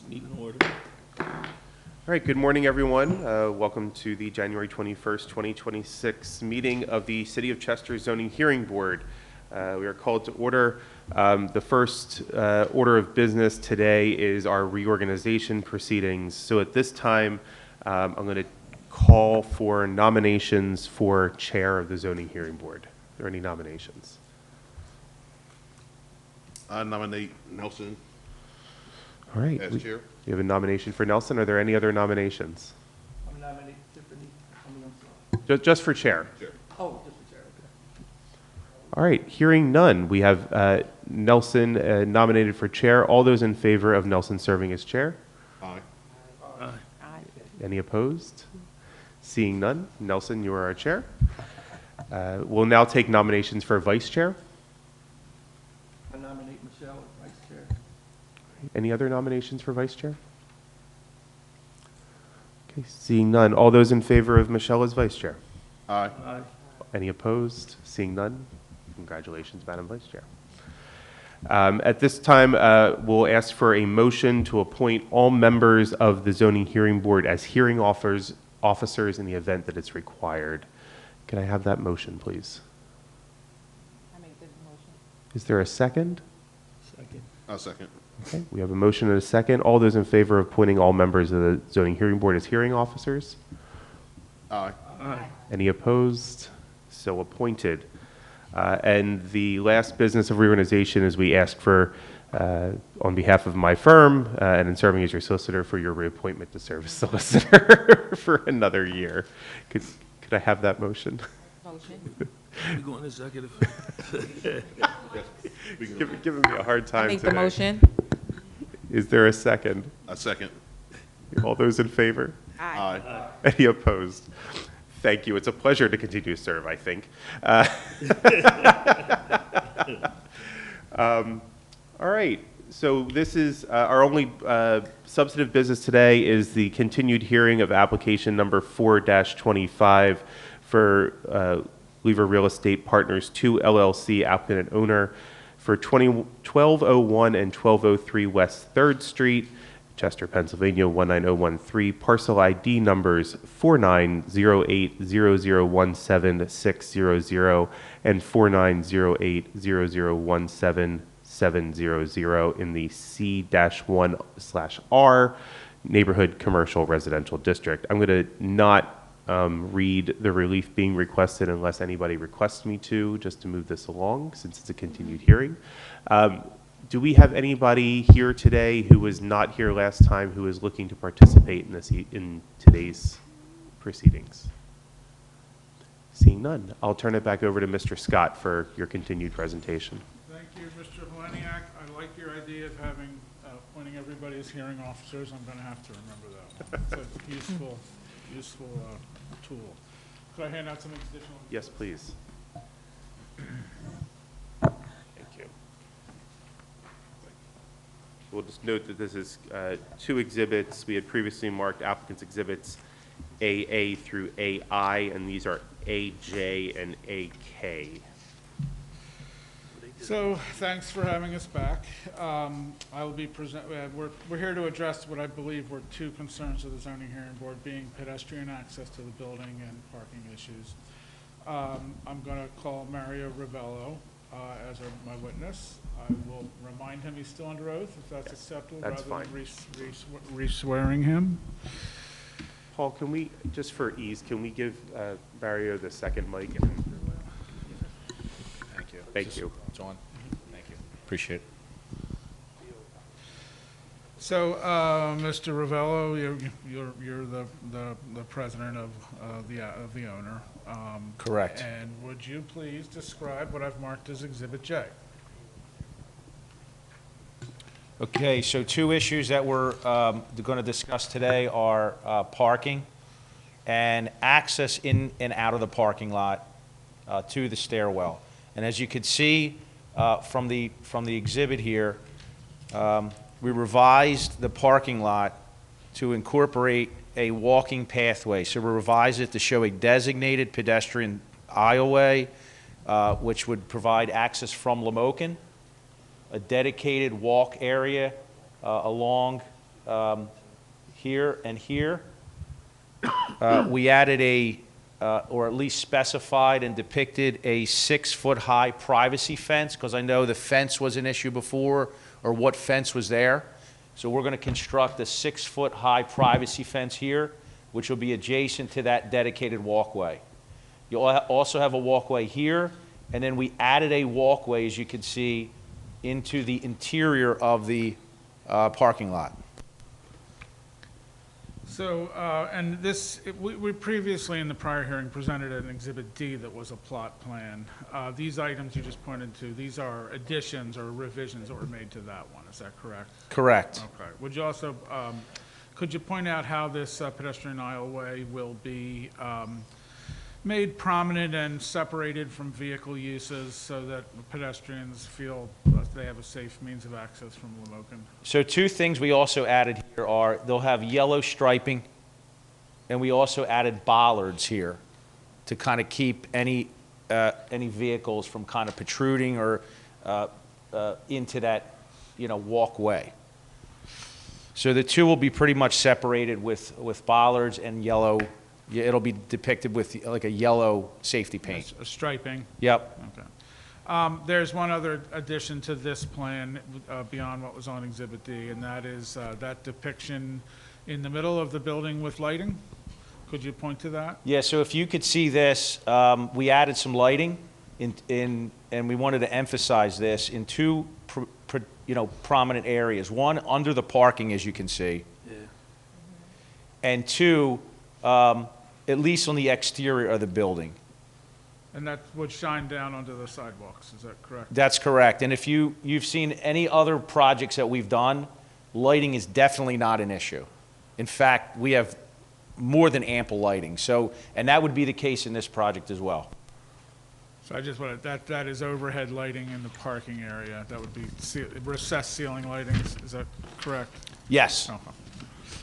Meeting order. All right, good morning, everyone. Welcome to the January 21st, 2026 meeting of the City of Chester Zoning Hearing Board. We are called to order. The first order of business today is our reorganization proceedings. So at this time, I'm going to call for nominations for Chair of the Zoning Hearing Board. Are there any nominations? I nominate Nelson All right. as chair. You have a nomination for Nelson. Are there any other nominations? I'm nominating Tiffany. Just for chair. Chair. Oh, just the chair, okay. All right, hearing none, we have Nelson nominated for chair. All those in favor of Nelson serving as chair? Aye. Any opposed? Seeing none, Nelson, you are our chair. We'll now take nominations for vice chair. I nominate Michelle as vice chair. Any other nominations for vice chair? Okay, seeing none, all those in favor of Michelle as vice chair? Aye. Aye. Any opposed? Seeing none, congratulations, Madam Vice Chair. At this time, we'll ask for a motion to appoint all members of the Zoning Hearing Board as hearing officers in the event that it's required. Can I have that motion, please? I make the motion. Is there a second? Second. I'll second. Okay, we have a motion and a second. All those in favor of appointing all members of the Zoning Hearing Board as hearing officers? Aye. Aye. Any opposed? So appointed. And the last business of reorganization is we ask for, on behalf of my firm, and in serving as your solicitor, for your reappointment to serve as solicitor for another year. Could I have that motion? Motion. We going executive? We can- Giving me a hard I time make today. the motion. Is there a second? A second. All those in favor? Aye. Aye. Any opposed? Thank you. It's a pleasure to continue to serve, I think. All right. So this is our only substantive business today is the continued hearing of application number 4-25 for Lever Real Estate Partners 2 LLC, applicant and owner, for 1201 and 1203 West 3rd Street, Chester, Pennsylvania 19013, parcel ID numbers 4908001760 and 4908001770 in the C-1/R neighborhood commercial residential district. I'm going to not read the relief being requested unless anybody requests me to, just to move this along since it's a continued hearing. Do we have anybody here today who was not here last time who is looking to participate in this in today's proceedings? Seeing none, I'll turn it back over to Mr. Scott for your continued presentation. Thank you, Mr. Heleniak. I like your idea of having, appointing everybody as hearing officers. I'm going to have to remember that one. It's a useful tool. Could I hand out some additional? Yes, please. Thank you. We'll just note that this is two exhibits. We had previously marked applicants' exhibits AA through AI, and these are AJ and AK. So, thanks for having us back. I will be we're here to address what I believe were two concerns of the zoning hearing board, being pedestrian access to the building and parking issues. I'm going to call Mario Ravello as my witness. I will remind him he's still under oath, if that's acceptable, that's rather than fine. re-swearing him. Paul, can we, just for ease, can we give Mario the second mic? Thank you. Thank you. It's on. Thank you. Appreciate it. So, Mr. Ravello, you're the president of the owner. Correct. And would you please describe what I've marked as Exhibit J? Okay, so two issues that we're going to discuss today are parking and access in and out of the parking lot to the stairwell. And as you can see from the exhibit here, we revised the parking lot to incorporate a walking pathway. So we revised it to show a designated pedestrian aisleway, which would provide access from Lamoken, a dedicated walk area along here and here. We added or at least specified and depicted a 6-foot-high privacy fence, because I know the fence was an issue before, or what fence was there. So we're going to construct a 6-foot-high privacy fence here, which will be adjacent to that dedicated walkway. You'll also have a walkway here, and then we added a walkway, as you can see, into the interior of the parking lot. So, and this, we previously in the prior hearing presented an Exhibit D that was a plot plan. These items you just pointed to, these are additions or revisions that were made to that one, is that correct? Correct. Okay. Would you also, could you point out how this pedestrian aisleway will be made prominent and separated from vehicle uses so that pedestrians feel that they have a safe means of access from Lamoken? So two things we also added here are, they'll have yellow striping, and we also added bollards here to kind of keep any vehicles from kind of protruding or into that, walkway. So the two will be pretty much separated with bollards and yellow. It'll be depicted with like a yellow safety paint. A striping? Yep. Okay. There's one other addition to this plan beyond what was on Exhibit D, and that is that depiction in the middle of the building with lighting. Could you point to that? Yeah, so if you could see this, we added some lighting and we wanted to emphasize this in two prominent areas. One, under the parking, as you can see. Yeah. And two, at least on the exterior of the building. And that would shine down onto the sidewalks, is that correct? That's correct. And if you've seen any other projects that we've done, lighting is definitely not an issue. In fact, we have more than ample lighting. So, and that would be the case in this project as well. So I just wanted, that is overhead lighting in the parking area. That would be recessed ceiling lighting, is that correct? Yes, Okay.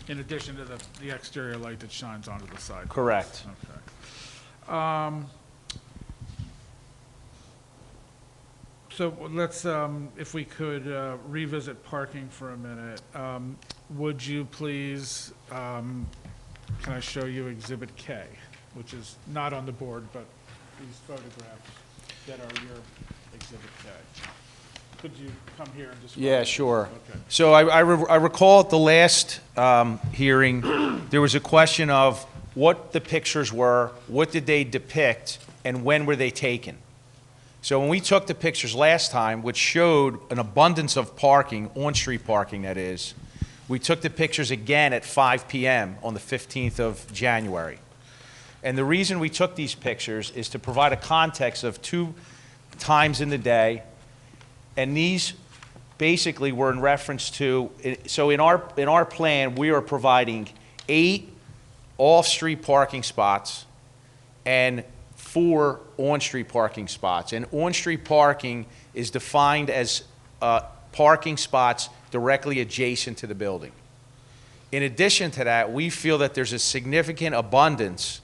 In addition to the exterior light that shines onto the side. correct. Okay. So let's, if we could revisit parking for a minute. Would you please, can I show you Exhibit K, which is not on the board, but these photographs that are your Exhibit K. Could you come here and describe? Yeah, sure. Okay. So I recall at the last hearing, there was a question of what the pictures were, what did they depict, and when were they taken? So when we took the pictures last time, which showed an abundance of parking, on-street parking that is, we took the pictures again at 5 p.m. on the 15th of January. And the reason we took these pictures is to provide a context of 2 times in the day. And these basically were in reference to, so in our plan, we are providing 8 off-street parking spots and 4 on-street parking spots. And on-street parking is defined as parking spots directly adjacent to the building. In addition to that, we feel that there's a significant abundance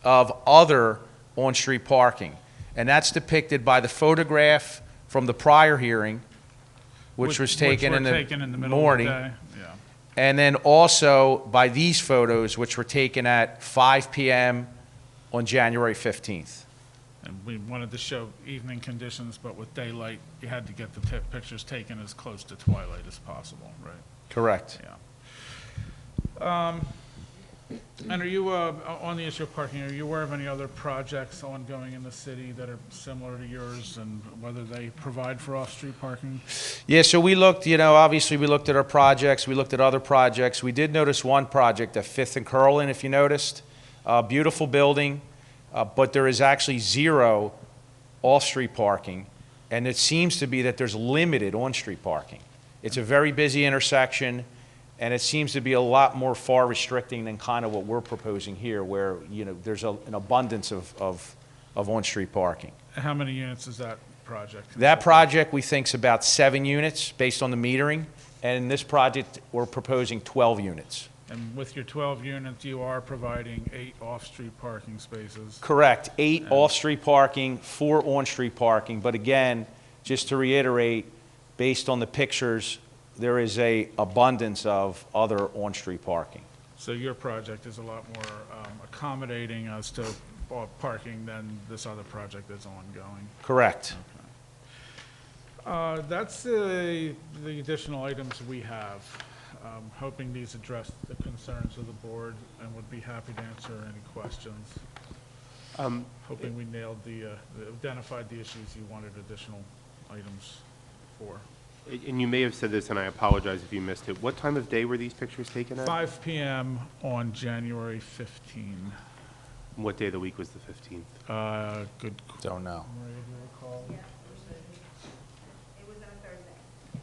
of other on-street parking. And that's depicted by the photograph from the prior hearing, which was taken in the middle morning. of the day. Yeah. And then also by these photos, which were taken at 5 p.m. on January 15th. And we wanted to show evening conditions, but with daylight, you had to get the pictures taken as close to twilight as possible, right? Correct. Yeah. And are you, on the issue of parking, are you aware of any other projects ongoing in the city that are similar to yours and whether they provide for off-street parking? Yeah, so we looked, obviously we looked at our projects, we looked at other projects. We did notice one project at 5th and Curlin, if you noticed. Beautiful building, but there is actually 0 off-street parking, and it seems to be that there's limited on-street parking. It's a very busy intersection, and it seems to be a lot more far restricting than kind of what we're proposing here, where, there's an abundance of on-street parking. How many units is that project? That project, we think, is about 7 units based on the metering, and in this project, we're proposing 12 units. And with your 12 units, you are providing 8 off-street parking spaces? Correct. 8 off-street parking, 4 on-street parking. But again, just to reiterate, based on the pictures there is a abundance of other on-street parking. So your project is a lot more accommodating as to parking than this other project that's ongoing. Correct. That's the additional items we have. Hoping these address the concerns of the board and would be happy to answer any questions. Hoping we nailed identified the issues you wanted additional items for. And you may have said this, and I apologize if you missed it. What time of day were these pictures taken at? 5 p.m. on January 15. What day of the week was the 15th? Good. Don't know. Maria, do you recall? It was on Thursday.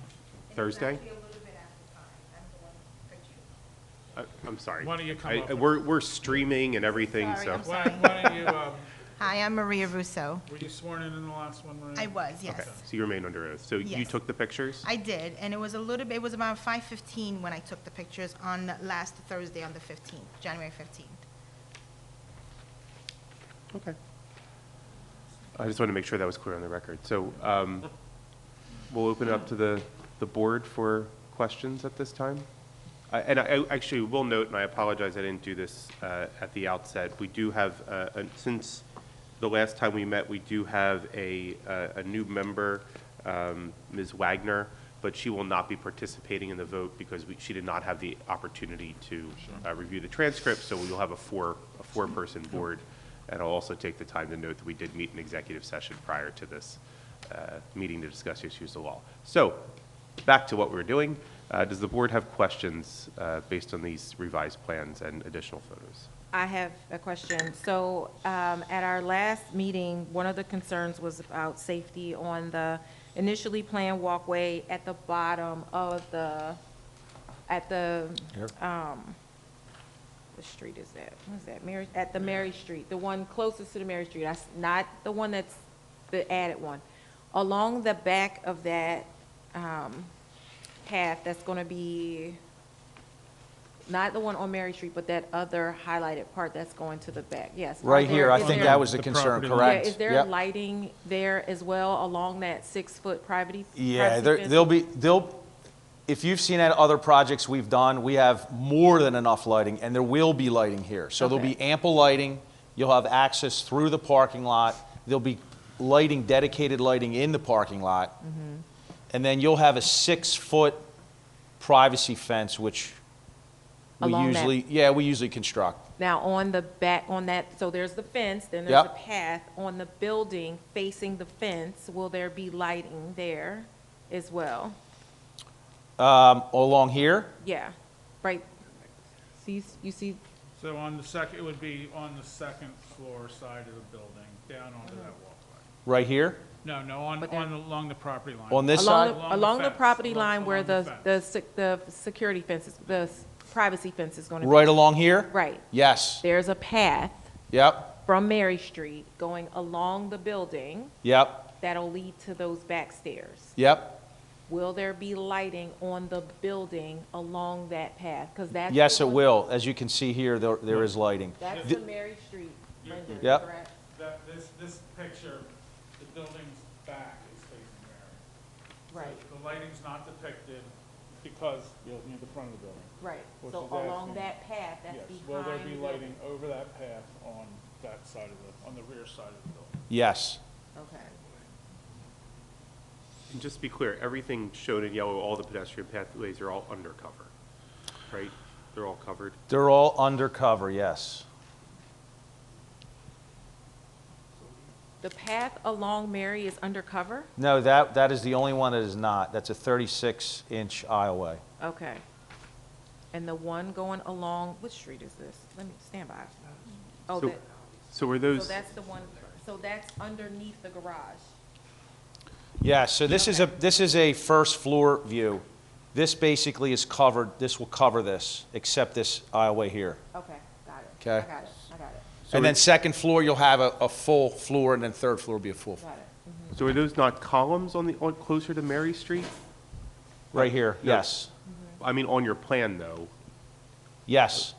Thursday? It was actually a little bit after 5. I'm the one picture. I'm sorry. Why don't you come up with- We're streaming and everything, Sorry, so. I'm Why don't you, Hi, I'm Maria Russo. were you sworn in the last one, Maria? I was, yes. Okay, so you remain under oath. So you Yes. took the pictures? I did, and it was a little bit, it was about 5:15 when I took the pictures on last Thursday on the 15th, January 15th. Okay. I just wanted to make sure that was clear on the record. So we'll open it up to the board for questions at this time. And I actually will note, and I apologize, I didn't do this at the outset. We do have, since the last time we met, we do have a new member, Ms. Wagner, but she will not be participating in the vote because she did not have the opportunity to review the transcript, so we will have a four-person board. And I'll also take the time to note that we did meet in executive session prior to this meeting to discuss issues of law. So, back to what we're doing. Does the board have questions based on these revised plans and additional photos? I have a question. So, at our last meeting, one of the concerns was about safety on the initially planned walkway at the bottom of what street is that? What is that? Mary, at the Mary Street, the one closest to the Mary Street. That's not the one that's the added one. Along the back of that, path that's gonna be, not the one on Mary Street, but that other highlighted part that's going to the back, yes. Are Right there- here, I is think there- that was the The concern, property line. correct? Yeah, is there Yep. lighting there as well along that 6-foot privacy? Yeah, privacy fence? if you've seen at other projects we've done, we have more than enough lighting, and there will be lighting here. So there'll Okay. be ample lighting, you'll have access through the parking lot, there'll be lighting, dedicated lighting in the parking lot. Mm-hmm. And then you'll have a 6-foot privacy fence, which we Along that- usually construct. Now, on the back, on that, so there's the fence, then there's Yep. a path. On the building facing the fence, will there be lighting there as well? Along here, Yeah, right. See, you see, So on the second, it would be on the second floor side of the building, down onto that walkway. right here, No, But there- along the property line. on this along side. the, Along the along the fence, property along- line where along the the security fence is, privacy fence is gonna be. Right along here? Right. Yes, There's a path yep, from Mary Street going along the building yep, that'll lead to those back stairs. yep. Will there be lighting on the building along that path? Because that's. Yes, the it one- will. As you can see here, there is lighting. That's The- the Mary Street rendering, Yep. correct? This picture, the building's back is facing Mary. Right, So the lighting's not depicted because you're looking at the front of the building. right. What So she's along asking- that path, that's Yes, behind. will there be the building. lighting over that path on that side on the rear side of the building? Yes, Okay. And just to be clear, everything shown in yellow, all the pedestrian pathways are all undercover, right? They're all covered? they're all undercover, yes. The path along Mary is undercover? No, that is the only one that is not. That's a 36-inch aisleway. Okay. And the one going along, which street is this? Let me stand by. Oh, So- that, So are so those, that's the one, so that's underneath the garage. Yeah, so this is a first floor view. This basically is covered, this will cover this, except this aisleway here. Okay, got it. Okay. I got it, I got it, And then second floor, you'll have a full floor, and then third floor will be a full. got it. so are those not columns closer to Mary Street? Right here, No. yes, I mean, on your plan, though. yes.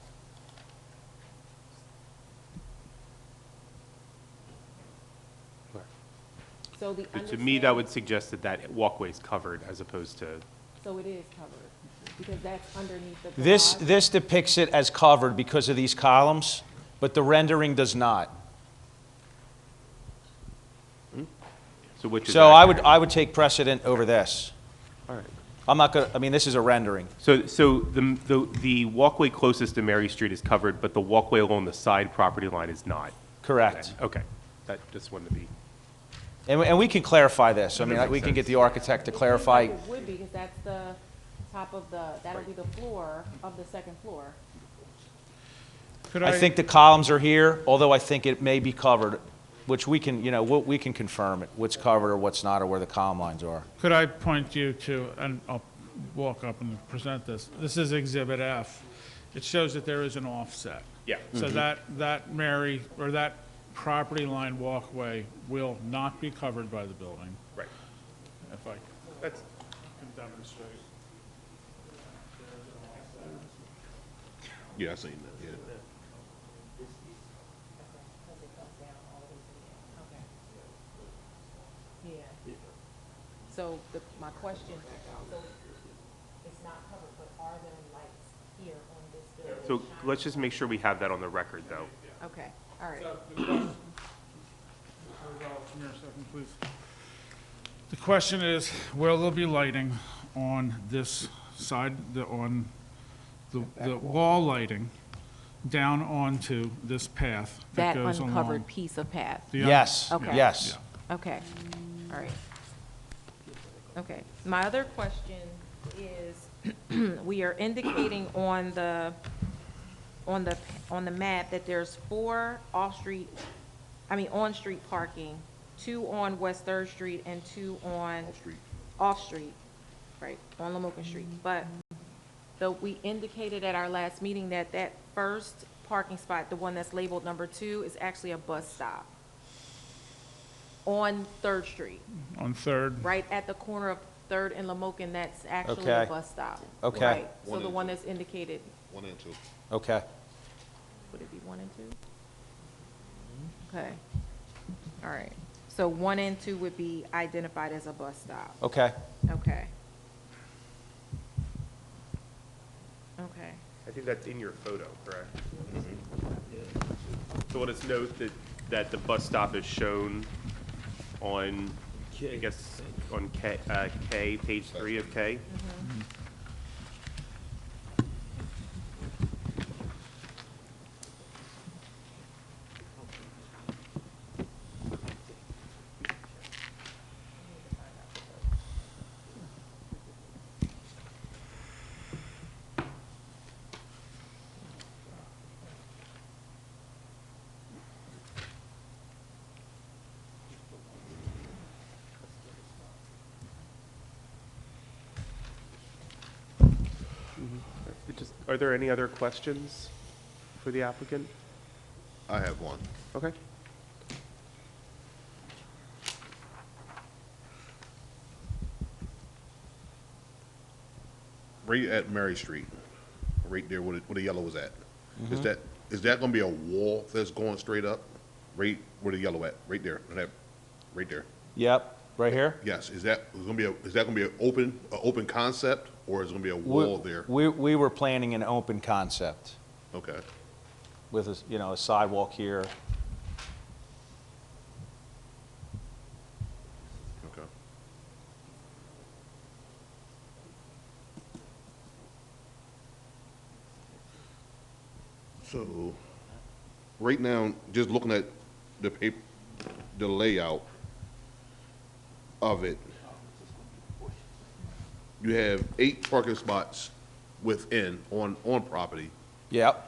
So the But to me, that would suggest that that walkway is covered as opposed to So it is covered, because that's underneath the garage. This depicts it as covered because of these columns, but the rendering does not. So which is So accurate? I would take precedent over this. All right. I'm not gonna, I mean, this is a rendering. So the walkway closest to Mary Street is covered, but the walkway along the side property line is not? Correct. Okay. That just wanted to be, And we can clarify this. I mean, That we makes can get sense. the architect to clarify. It would be, because that's the top of the, that'll be the floor of the second floor. Could I think the columns are here, although I think it may be covered, which we can, you know, we can confirm it, what's covered or what's not, or where the column lines are. Could I point you to, and I'll walk up and present this. This is Exhibit F. It shows that there is an offset. yeah. So that Mary, or that property line walkway will not be covered by the building, Right. if I That's, can demonstrate. Yeah, I seen that, yeah. Yeah. So my question, so it's not covered, but are there lights here on this building? so let's just make sure we have that on the record, though. Okay, all right. Come here a second, please. The question is, will there be lighting on this side, on the wall lighting down onto this path that That goes along? uncovered piece of path. The Yes, Okay. yes. Okay, all right. Okay, my other question is, we are indicating on the map that there's 4 on-street parking, 2 on West Third Street and 2 on off-street, right, on Lamoken Street. But we indicated at our last meeting that that first parking spot, the one that's labeled number 2, is actually a bus stop on Third Street, On Third. right at the corner of Third and Lamoken. That's actually Okay. a bus stop. Okay. Right, so One the and one that's indicated, 1 and 2. Okay. would it be 1 and 2? Okay, all right. So 1 and 2 would be identified as a bus stop. Okay. Okay. Okay. I think that's in your photo, correct? So let us note that the bus stop is shown on, I guess, on K, page 3 of K. Are there any other questions for the applicant? I have one. Okay. Right at Mary Street, right there where the yellow was at. Is that gonna be a wall that's going straight up? Right where the yellow at, right there, right there? Yep, right here? Yes, is that gonna be an open concept, or is it gonna be a wall there? We were planning an open concept Okay, with a, you know, a sidewalk here. okay. So, right now, just looking at the layout of it, you have 8 parking spots on property. Yep,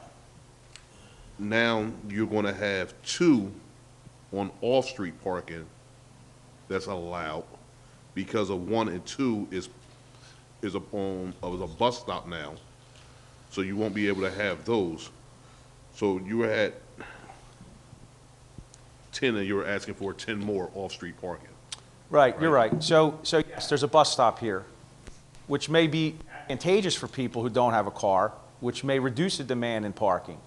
Now, you're gonna have 2 on off-street parking that's allowed, because of 1 and 2 is a bus stop now, so you won't be able to have those. So you were at 10, and you were asking for 10 more off-street parking. right, you're right. So yes, there's a bus stop here, which may be advantageous for people who don't have a car, which may reduce the demand in parking.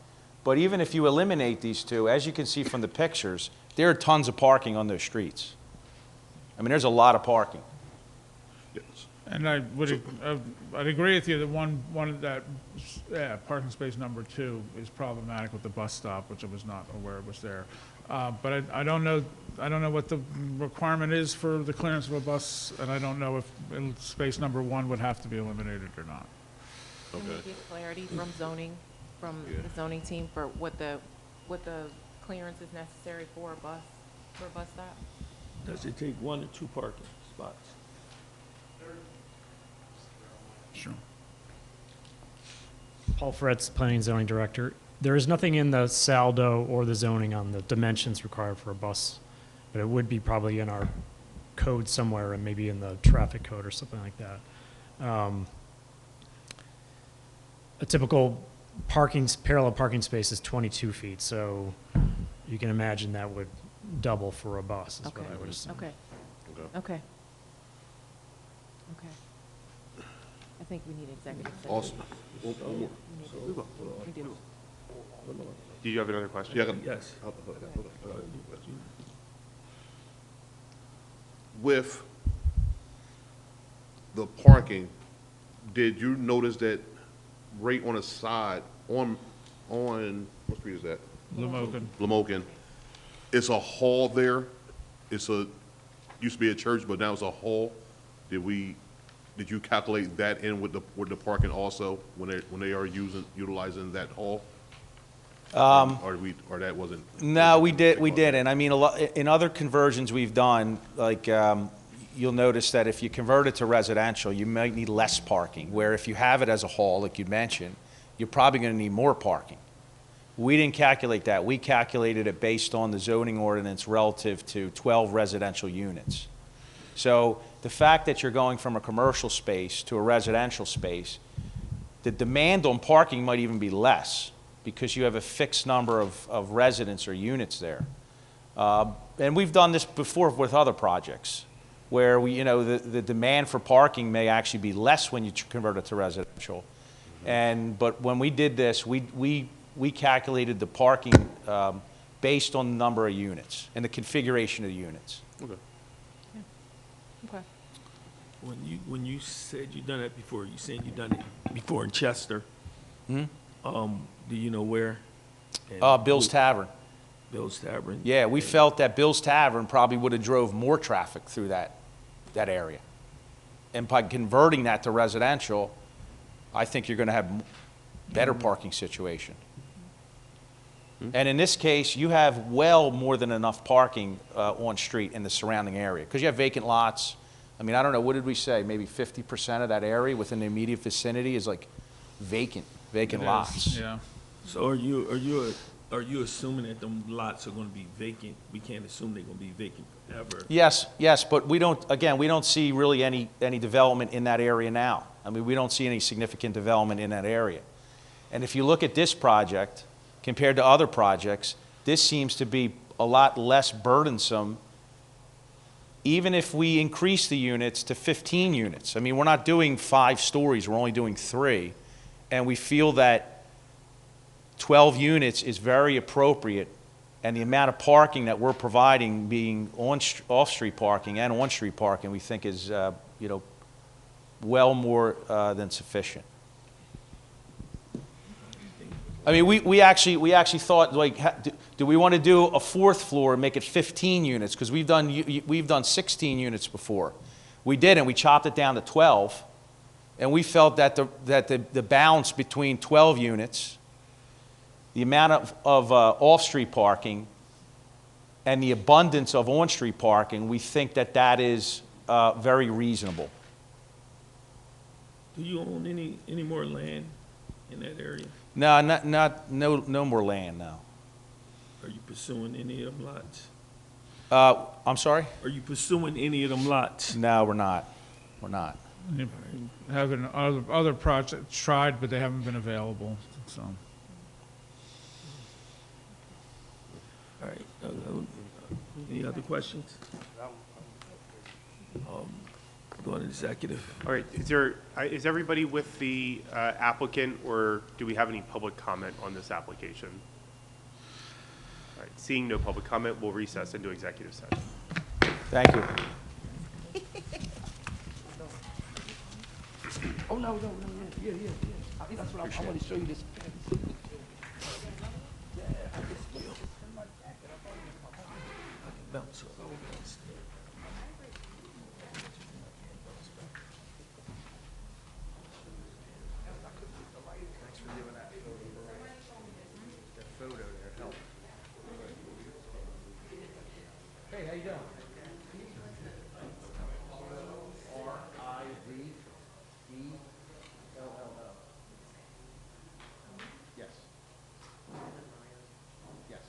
But even if you eliminate these 2, as you can see from the pictures, there are tons of parking on those streets. I mean, there's a lot of parking. Yes. And I would, I'd agree with you that parking space number 2 is problematic with the bus stop, which I was not aware was there. But I don't know what the requirement is for the clearance of a bus, and I don't know if space number 1 would have to be eliminated or not. Can we Okay. get clarity from zoning, from the zoning team for what the clearance is necessary for a bus stop? Does it take 1 or 2 parking spots? Sure. Paul Fretz, Planning and Zoning Director. There is nothing in the saldo or the zoning on the dimensions required for a bus, but it would be probably in our code somewhere and maybe in the traffic code or something like that. A typical parallel parking space is 22 feet, so you can imagine that would double for a bus, is what I would assume. Okay, Okay. okay. Okay. I think we need executive session. Also, one more. We do. Do you have another question? Yeah, I got- Yes. With the parking, did you notice that right on the side, on, what street is that? Lamoken. Lamoken, it's a hall there. Used to be a church, but now it's a hall. Did you calculate that in with the parking also when they are utilizing that hall? Or that wasn't? No, we did, and I mean, in other conversions we've done, like, you'll notice that if you convert it to residential, you might need less parking, where if you have it as a hall, like you mentioned, you're probably gonna need more parking. We didn't calculate that. We calculated it based on the zoning ordinance relative to 12 residential units. So the fact that you're going from a commercial space to a residential space, the demand on parking might even be less because you have a fixed number of residents or units there. And we've done this before with other projects where the demand for parking may actually be less when you convert it to residential. But when we did this, we calculated the parking based on the number of units and the configuration of the units. Okay. Okay. When you said you done it before, you said you done it before in Chester. Do you know where? And Bill's Tavern. Bill's Tavern. Yeah, we felt that Bill's Tavern probably would have drove more traffic through that area. And by converting that to residential, I think you're going to have better parking situation. And in this case, you have well more than enough parking on street in the surrounding area because you have vacant lots. I mean, I don't know, what did we say? Maybe 50% of that area within the immediate vicinity is like vacant It is, lots. Yeah. So are you assuming that them lots are going to be vacant? We can't assume they're going to be vacant ever. Yes, but we don't see really any development in that area now. I mean, we don't see any significant development in that area. And if you look at this project, compared to other projects, this seems to be a lot less burdensome, even if we increase the units to 15 units. I mean, we're not doing 5 stories, we're only doing 3. And we feel that 12 units is very appropriate, and the amount of parking that we're providing, being off-street parking and on-street parking, we think is, well more than sufficient. I mean, we actually thought, like, do we want to do a 4th floor and make it 15 units? Because we've done 16 units before. We didn't. We chopped it down to 12, and we felt that the balance between 12 units, the amount of off-street parking, and the abundance of on-street parking, we think that is very reasonable. Do you own any more land in that area? No, no more land, no. Are you pursuing any of them lots? I'm sorry? Are you pursuing any of them lots? No, we're not. We're not. Having other projects tried, but they haven't been available, so. All right. Any other questions? Going to executive. All right, is everybody with the applicant, or do we have any public comment on this application? All right, seeing no public comment, we'll recess into executive session. Thank you. Oh, no, yeah. That's what I want to show you this. Bounce over. Hey, how you doing? R-I-V-E-L-L-O. Yes. Yes.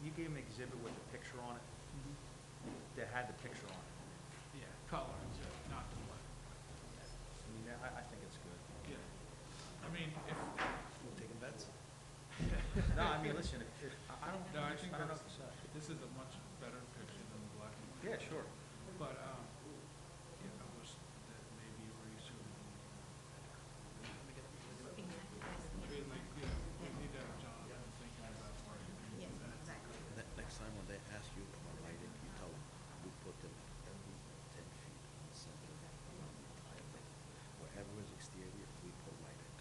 You gave him an exhibit with a picture on it? That had the picture on it? Yeah, color, not the black. I mean, I think it's good. Yeah. I mean, if, Taking bets? No, I mean, listen, if, I don't, no, I think I don't know that's, what to say. this is a much better picture than the black and white. Yeah, sure. But, yeah, I wish that maybe erasure. We like, yeah, we need to have Jonathan thinking about marketing. Yes, exactly. Next time when they ask you about lighting, you tell them, we put them every 10 feet on the center around the entire thing. Wherever is exterior, we put lighting.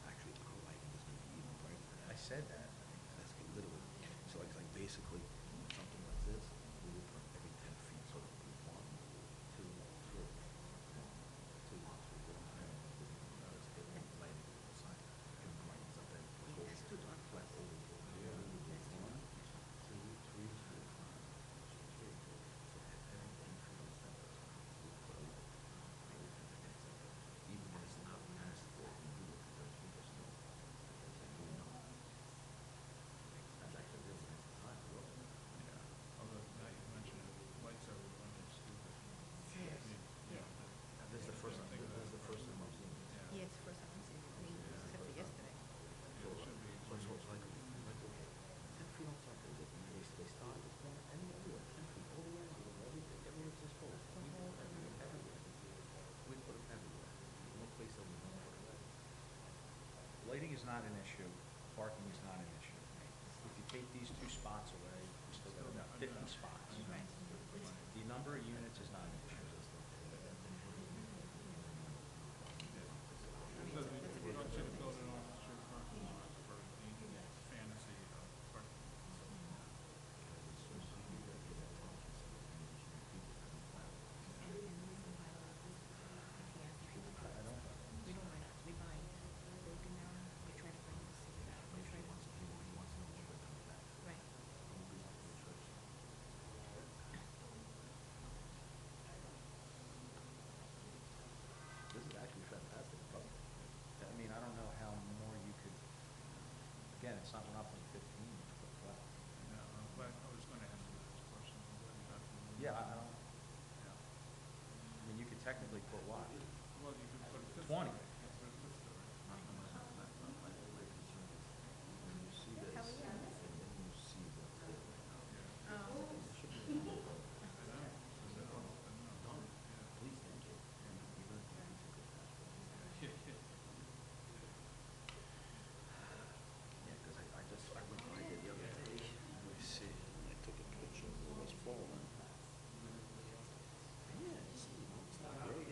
Actually, our lighting is going to be even brighter than I that. said that. That's literally. So like basically, something like this, we will put every 10 feet. So it'll be 1, 2, 3, 1, 2, 3. We don't have this hidden lighting on the side. Hidden lighting up there. It's too dark. Flat over. Yeah. 1, 2, 3, 4, 5, 6, 7, 8. So every 10 feet on the center, we put a light. Even when it's not past what we do, because we just know. We know. That's actually a really nice design. I love it. Yeah, although now you mentioned it, lights are running stupid. Yeah. This is the first time, this is the first time I've seen this. Yeah, it's the first time I've seen it, I mean, except for yesterday. So it's like, 10 feet on center, they start at this corner, and everywhere, 10 feet, all the way around, everything, everywhere it's full. We put them everywhere. We put them everywhere. No place that we don't put them. Lighting is not an issue, parking is not an issue. If you take these 2 spots away, you still got about 50 spots. Right. The number of units is not an issue. Because we don't should have built an off-the-street parking lot for the fantasy of parking. We don't mind, we buy broken down, we try to bring the city down, we try to. Right. This is actually fantastic. I mean, I don't know how more you could, again, it's not, we're not putting 15, it's putting 12. Yeah, but I was gonna ask you this question. What you got from the- Yeah, I don't, Yeah. I mean, you could technically put what? Well, you could put a fifth. 20. story. You could put a fifth story. When you see this, and then you see the please thank you. Even if you took a pass for it. Yeah, because I went by there the other day. Let me see. I took a picture of what was falling. Yeah, it's not great.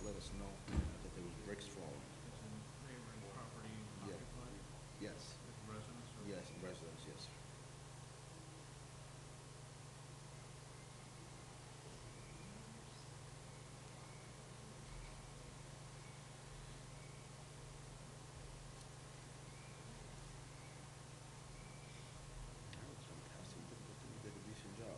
let us know that there was bricks falling. Neighboring property Yeah. occupied Yes, with residents or? yes, residents, yes. That was fantastic. You did a decent job.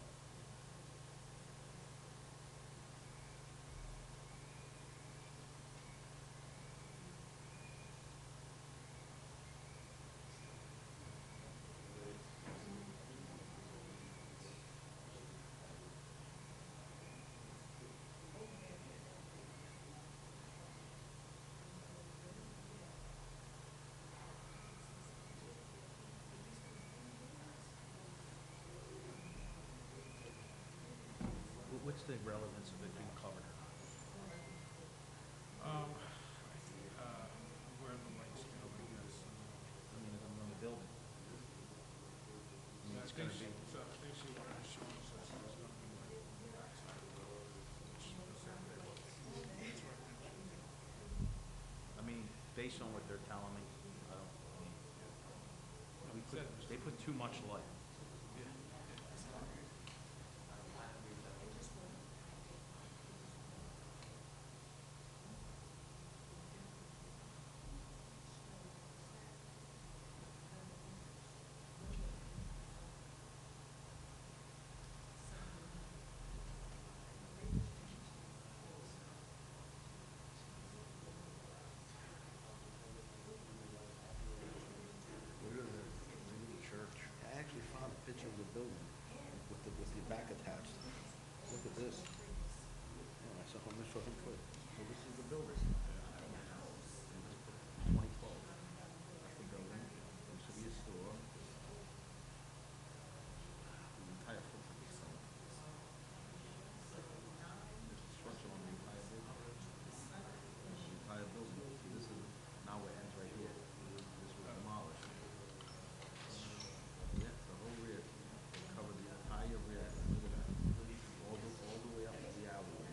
What's the relevance of it being covered or not? Where the lights go, I guess. I mean, is it on the building? I mean, I it's think gonna be, so basically what it shows is there's nothing like on the backside of the road. I mean, based on what they're telling me, I don't, I mean, they put too much light. Church. I actually found a picture of the building with the back attached. Look at this. Yeah, I saw how much fucking quick. So this is the building. 2012. That's the building. Used to be a store. The entire footprint is gone. There's a structure on the entire building. The entire building. See, this is, now it ends right here. This was demolished. Yeah, the whole rear, they covered the entire rear, look at that, all the way up to the alleyway.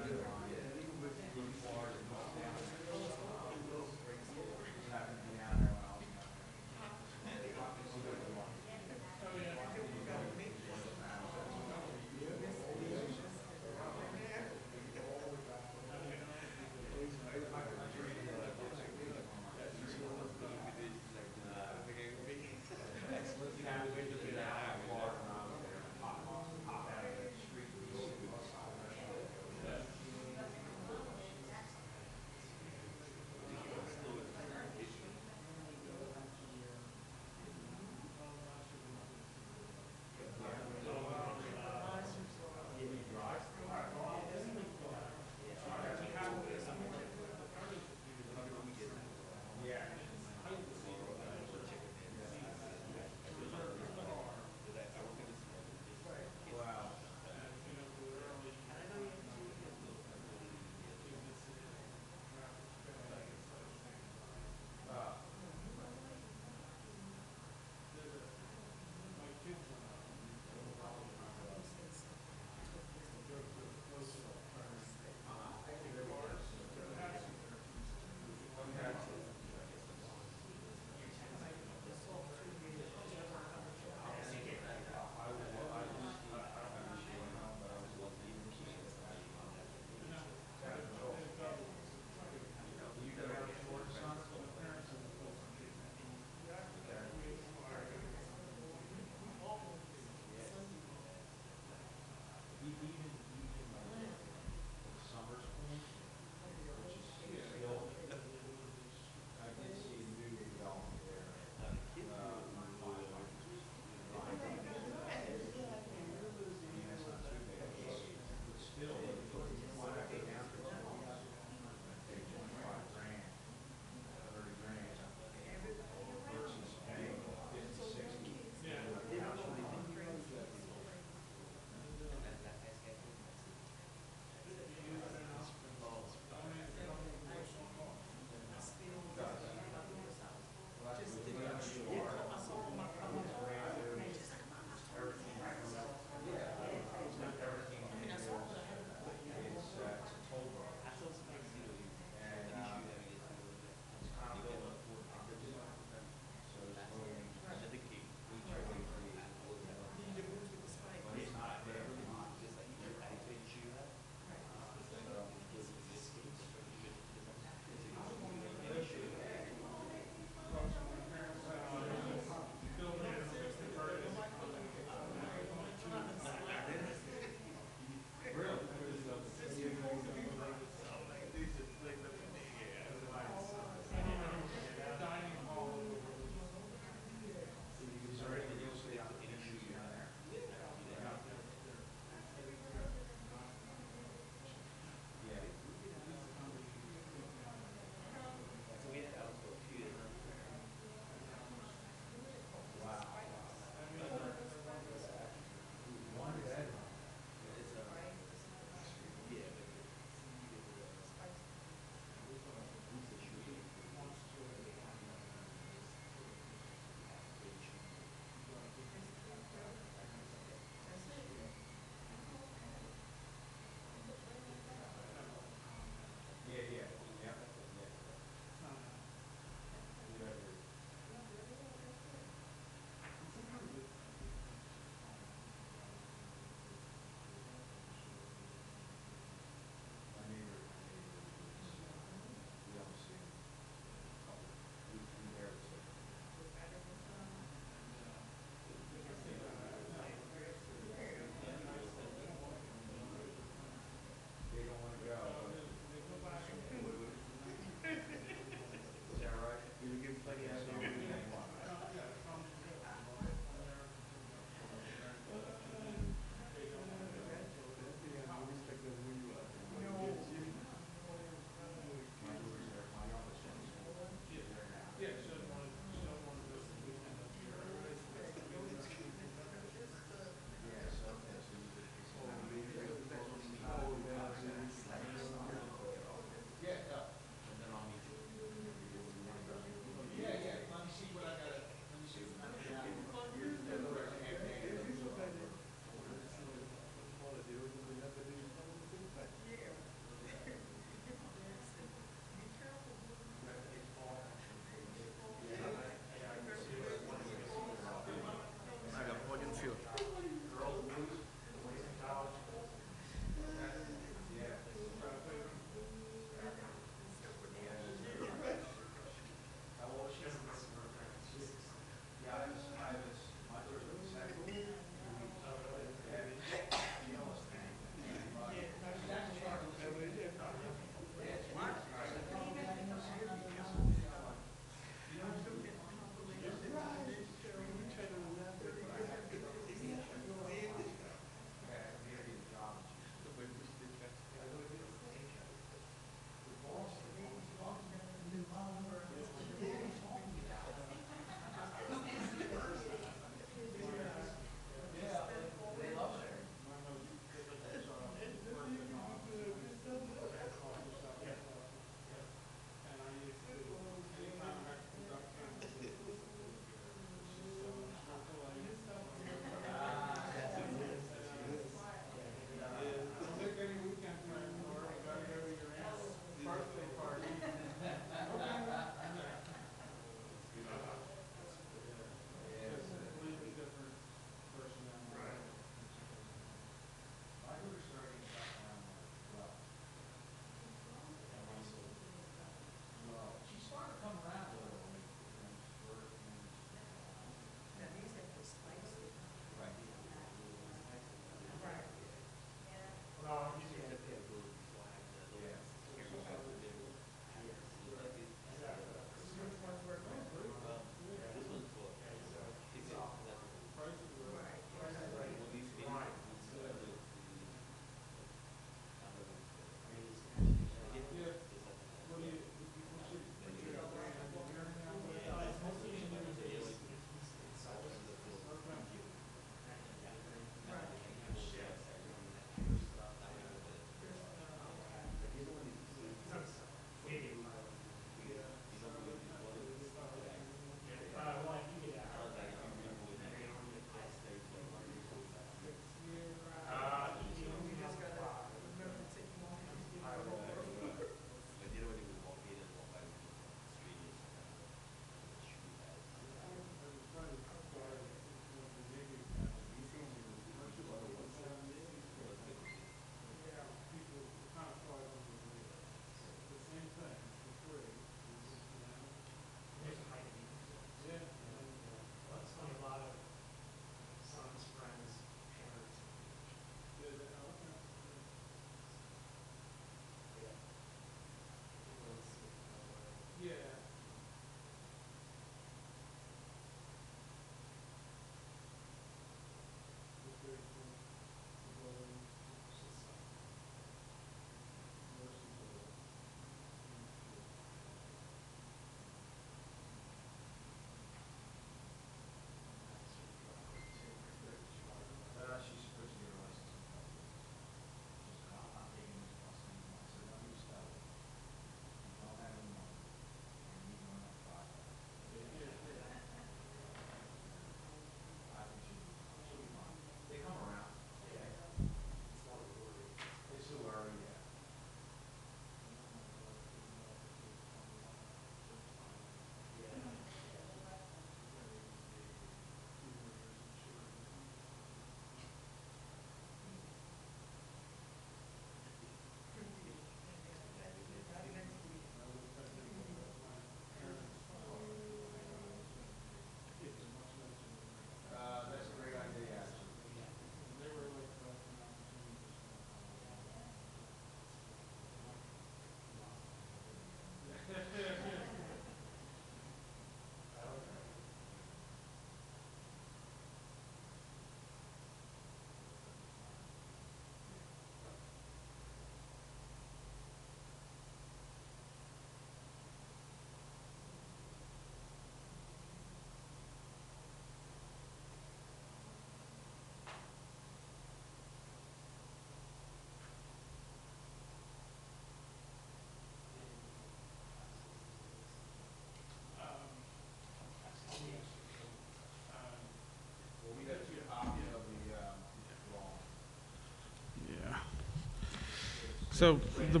So the,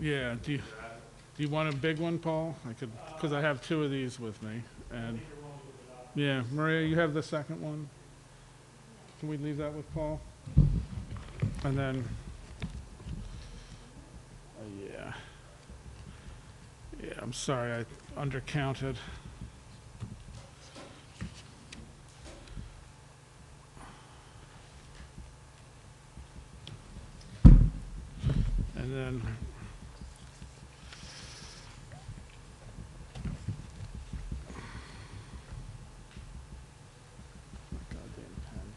yeah, do you want a big one, Paul? I could, because I have two of these with me, and, yeah, Maria, you have the second one? Can we leave that with Paul? And then, yeah. Yeah, I'm sorry, I undercounted. And then, goddamn pen.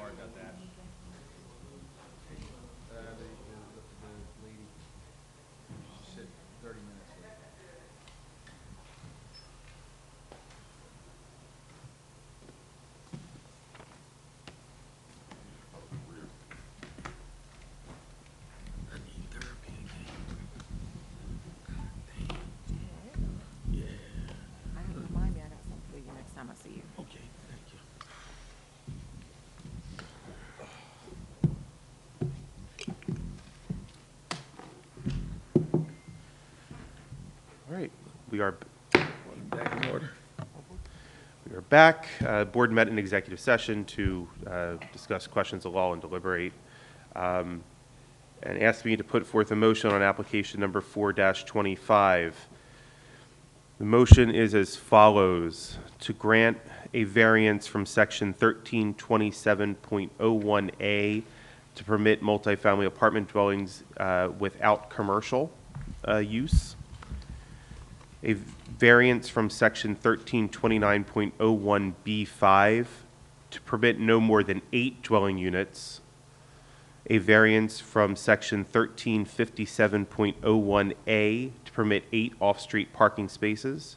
Sorry about that. The lady, she said 30 minutes. I need therapy again. Yeah, I have to remind me, I got something for you next time I see you. okay, thank you. All right, we are Back in order. We are back. Board met in executive session to discuss questions of law and deliberate, and asked me to put forth a motion on application number 4-25. The motion is as follows: to grant a variance from section 1327.01A to permit multifamily apartment dwellings without commercial use. A variance from section 1329.01B5 to permit no more than 8 dwelling units. A variance from section 1357.01A to permit 8 off-street parking spaces.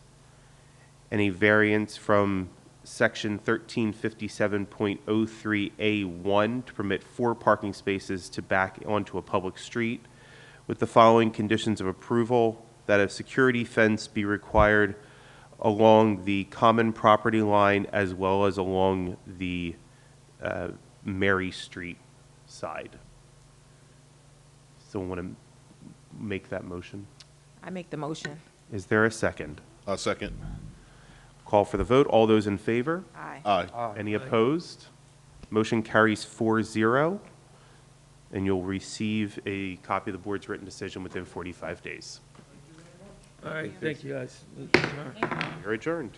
And a variance from section 1357.03A1 to permit 4 parking spaces to back onto a public street, with the following conditions of approval: that a security fence be required along the common property line as well as along the Mary Street side. Someone want to make that motion? I make the motion. Is there a second? Second. Call for the vote. All those in favor? Aye. Aye. Any opposed? Motion carries 4-0, and you'll receive a copy of the board's written decision within 45 days. All right, thank you, guys. You're adjourned.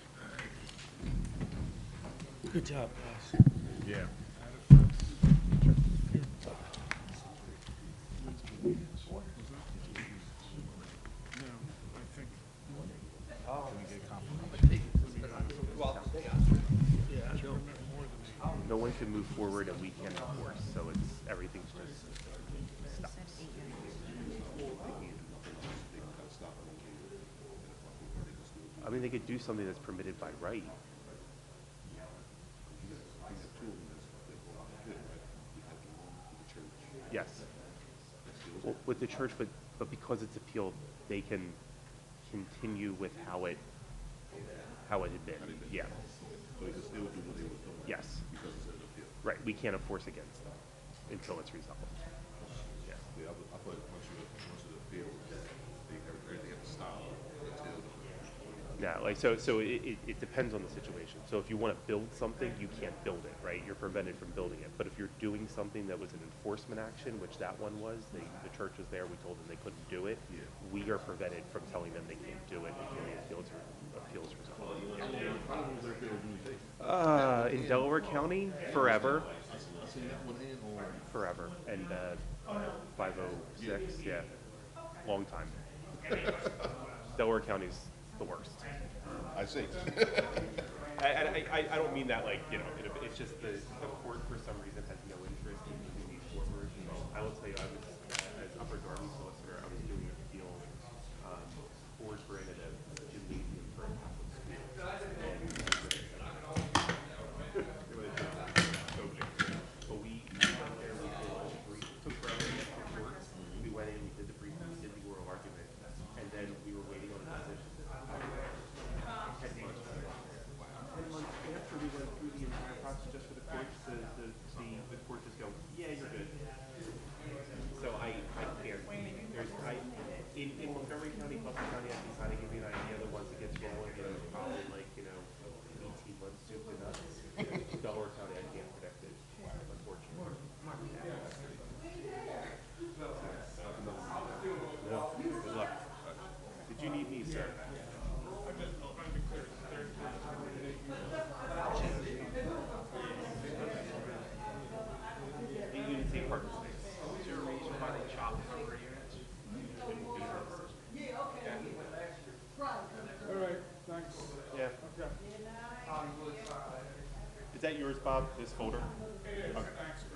Good job, guys. Yeah. Yeah, I don't. No one can move forward and we can't enforce, so it's, everything's just stops. I mean, they could do something that's permitted by right. Yes. Well, with the church, but because it's appealed, they can continue with how it had been. Yeah. Yes. Right, we can't enforce against them until it's resolved. Yeah. Yeah, like, so it depends on the situation. So if you want to build something, you can't build it, right? You're prevented from building it. But if you're doing something that was an enforcement action, which that one was, the church was there, we told them they couldn't do it. We are prevented from telling them they can't do it until the appeals resolved. In Delaware County, forever. Forever. And 506, yeah, long time. Delaware County's the worst. I see. I don't mean that like, you know, it's just the court for some reason has no interest in moving these forward. I will tell you, I was, as Upper Darby solicitor, I was doing an appeal, board granted a gymnasium for a Catholic school. But we went there, we did all the briefs, it took forever to get to court. We went in, we did the briefing, we did the oral argument, and then we were waiting on a decision. 10 months. 10 months after we went through the entire process just for the courts, the court just go, yeah, you're good. So I can't, in Montgomery County, Bucks County, I can kind of give you an idea that once it gets rolling, it's probably like, 18 months soup to nuts. Delaware County, I can't predict it, unfortunately. No, good luck. Did you need me, sir? You didn't take part in this. Is there a reason why they chopped it over units? All right, thanks. Yeah. Okay. Is that yours, Bob, this folder? It is, thanks,